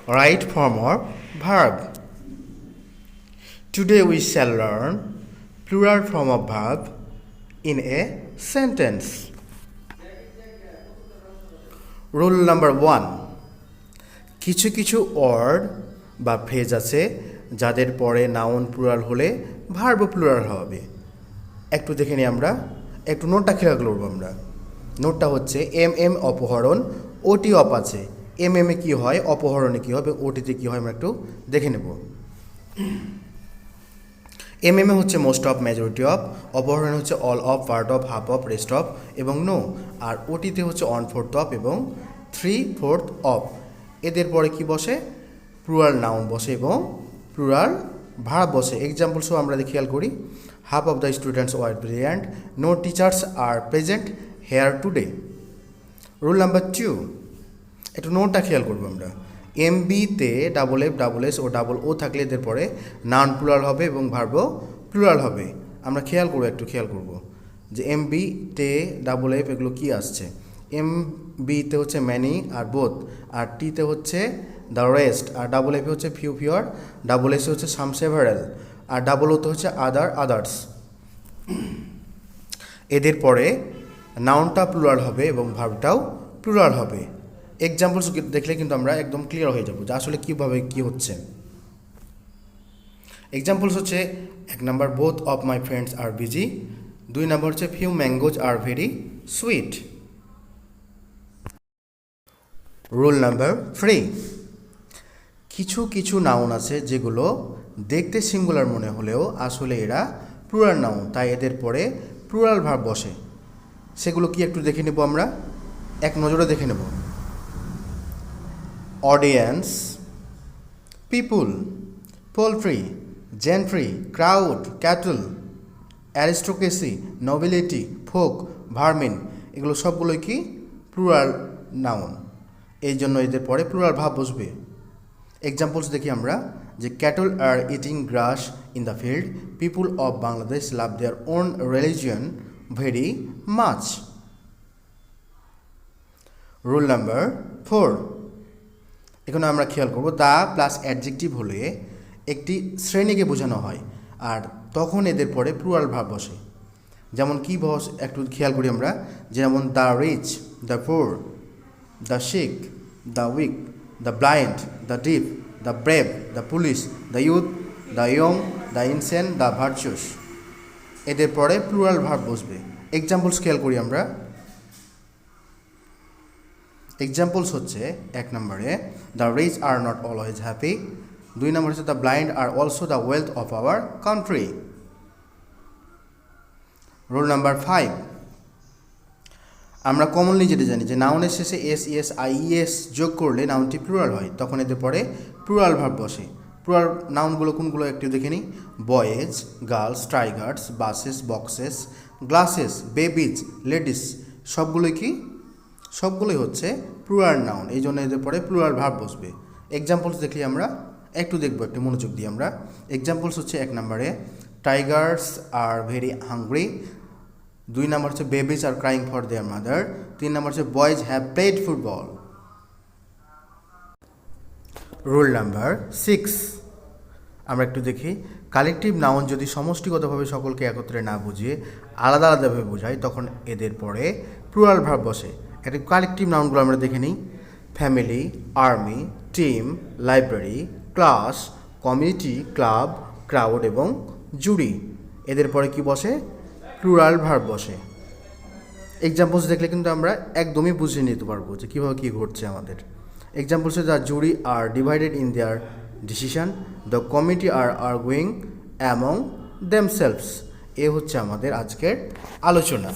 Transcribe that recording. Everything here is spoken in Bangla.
right form of verb. Today we shall learn plural form of verb in a sentence. Rule number 1. কিছু কিছু ওয়ার্ড বা ফ্রেজ আছে যাদের পরে নাউন প্লুরাল হলে ভার্বও প্লুরাল হবে। একটু দেখে নিই আমরা, একটু নোটটা খেয়াল করব আমরা। নোটটা হচ্ছে এম অপহরণ, ওটি অপ আছে। এম এ কী হয়, অপহরণে কী হবে, ওটিতে কী হয় আমরা একটু দেখে নেব। এম এ হচ্ছে মোস্ট অফ, মেজরিটি অফ, অপহরণে হচ্ছে all of, part of, half of, rest of এবং নো। আর ওটিতে হচ্ছে 1/4 অফ এবং 3/4 অফ। এদের পরে কি বসে, প্লুরাল নাউন বসে এবং প্লুরাল ভার্ব বসে। এক্সাম্পলসও আমরা খেয়াল করি। Half of the students were brilliant, no teachers are present here today. Rule number 2, একটু নোটটা খেয়াল করবো আমরা। এমবিতে ডাবল এফ, ডাবল এস ও ডাবল ও থাকলে এদের পরে নাউন প্লুরাল হবে এবং ভার্বও প্লুরাল হবে। আমরা খেয়াল করবো, একটু খেয়াল করবো যে এমবিতে ডাবল এফ এগুলো কী আসছে। এমবিতে হচ্ছে ম্যানি আর বোথ, আর টিতে হচ্ছে দ্য রেস্ট, আর ডাবল এফে হচ্ছে ফিউ ফিওর, ডাবল এসে হচ্ছে সাম সেভারেল, আর ডাবল ওতে হচ্ছে আদার্স। এদের পরে নাউনটা প্লুরাল হবে এবং ভার্বটাও প্লুরাল হবে। এক্সাম্পলস দেখলে কিন্তু আমরা একদম ক্লিয়ার হয়ে যাব যে আসলে কীভাবে কী হচ্ছে। এক্সাম্পলস হচ্ছে 1 number, both of my friends are busy. 2 number হচ্ছে few mangoes are very sweet. Rule number 3, কিছু কিছু নাউন আছে যেগুলো দেখতে সিঙ্গুলার মনে হলেও আসলে এরা প্লুরাল নাউন, তাই এদের পরে প্লুরাল ভার্ব বসে। সেগুলো কি একটু দেখে নেব আমরা, এক নজরে দেখে নেব। Audience, people, poultry, gentry, crowd, cattle, aristocracy, nobility, folk, vermin, এগুলো সবগুলোই কি প্লুরাল নাউন, এই জন্য এদের পরে প্লুরাল ভাব বসবে। এক্সাম্পলস দেখি আমরা যে cattle are eating grass in the field, people of Bangladesh love their own religion very much. Rule number 4, এখানে আমরা খেয়াল করব দ্য প্লাস অ্যাডজেক্টিভ হলে একটি শ্রেণীকে বোঝানো হয় আর তখন এদের পরে প্লুরাল ভার্ব বসে। যেমন কি বস একটু খেয়াল করি আমরা, যেমন the rich, the poor, the sick, the weak, the blind, the deaf, the brave, the police, the youth, the young, the insane, the virtuous. এদের পরে প্লুরাল ভার্ব বসবে। এক্সাম্পলস খেয়াল করি আমরা। এক্সাম্পলস হচ্ছে 1 নম্বরে the rich are not always happy. 2 নম্বর হচ্ছে the blind are also the wealth of our country. Rule number 5, আমরা কমনলি যেটা জানি যে নাউনের শেষে এস, ইএস, আইএস যোগ করলে নাউনটি প্লুরাল হয়, তখন এদের পরে প্লুরাল ভার্ব বসে। প্লুরাল নাউনগুলো কোনগুলো একটু দেখে নিই। Boys, girls, Tigers, buses, boxes, glasses, babies, ladies, সবগুলোই কি, সবগুলোই হচ্ছে প্লুরাল নাউন, এই জন্য এদের পরে প্লুরাল ভার্ব বসবে। এক্সাম্পলস দেখি আমরা একটু দেখবো, একটু মনোযোগ দিই আমরা। এক্সাম্পলস হচ্ছে 1 নম্বরে টাইগার্স আর ভেরি হাংরি। 2 নম্বর হচ্ছে babies are crying for their mother. 3 নম্বর হচ্ছে boys have played football. Rule number 6, আমরা একটু দেখি। কালেকটিভ নাউন যদি সমষ্টিগতভাবে সকলকে একত্রে না বুঝিয়ে আলাদা আলাদাভাবে বোঝায় তখন এদের পরে প্লুরাল ভার্ব বসে। একটা কালেকটিভ নাউনগুলো আমরা দেখে নিই। Family, army, team, library, class, community, club, crowd এবং জুরি, এদের পরে কি বসে, প্লুরাল ভার্ব বসে। এক্সাম্পলস দেখলে কিন্তু আমরা একদমই বুঝিয়ে নিতে পারবো যে কীভাবে কী ঘটছে আমাদের। Examples the jury are divided in their decision, the committee are arguing among themselves. এ হচ্ছে আমাদের আজকের আলোচনা।